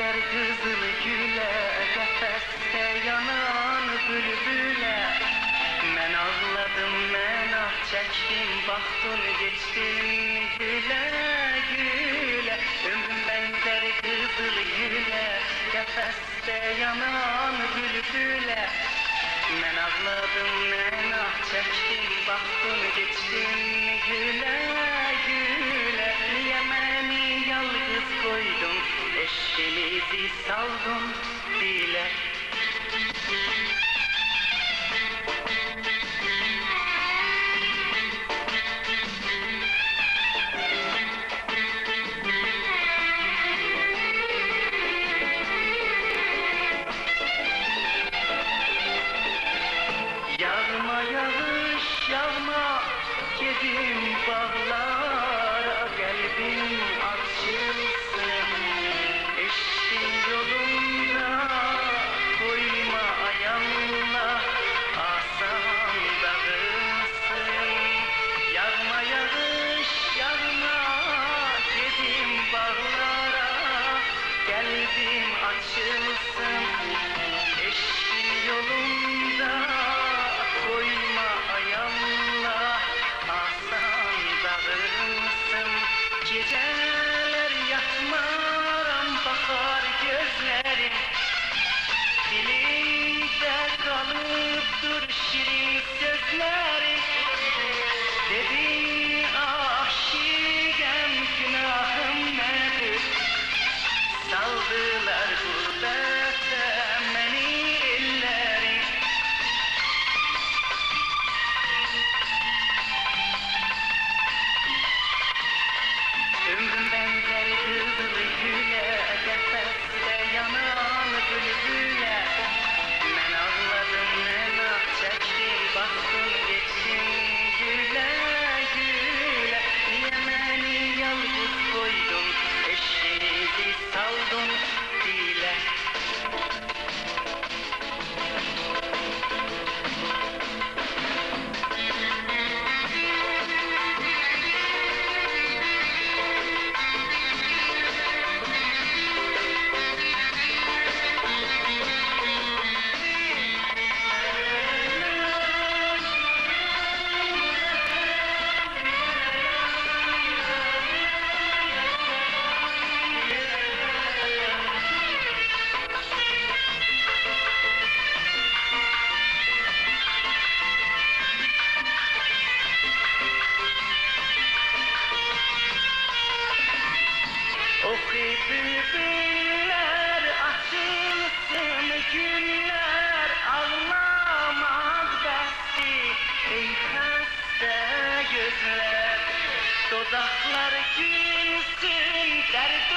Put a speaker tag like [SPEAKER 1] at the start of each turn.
[SPEAKER 1] benzer kızıl güle, qəfəsdə yanan bülbülə. Mən ağladım, mən ah çəkdim, baxdın geçdin gülə gülə. Ömrüm benzer kızıl güle, qəfəsdə yanan bülbülə. Mən ağladım, mən ah çəkdim, baxdın geçdin gülə gülə. Niyə məni yalqız qoydun, eşqimizi saldın dilə. Yağma yağış yağma, gedim bağlara, qəlbim açılsın. Eşqin yolunda koyma ayağına, asan dağılsın. Yağma yağış yağma, gedim bağlara, qəlbim açılsın. Eşqin yolunda koyma ayağına, asan dağılsın. Geceler yatmaram, bakar gözlerim, dilimde kalıptır şirin sözlerim. Dedi aşıkım, günahım nedir? Saldılar gurbete beni ellerim. Ömrüm benzer kızıl güle, qəfəsdə yanan bülbülə. Mən ağladım, mən ah çəkdim, baxdın geçdin gülə gülə. Niyə məni yalqız qoydun, eşqimizi saldın dilə. Oxu bülbüller, açılsın güller, ağlamaq bəsdir, ey xəstə gözlər. Dodaqlar gülsün, dərd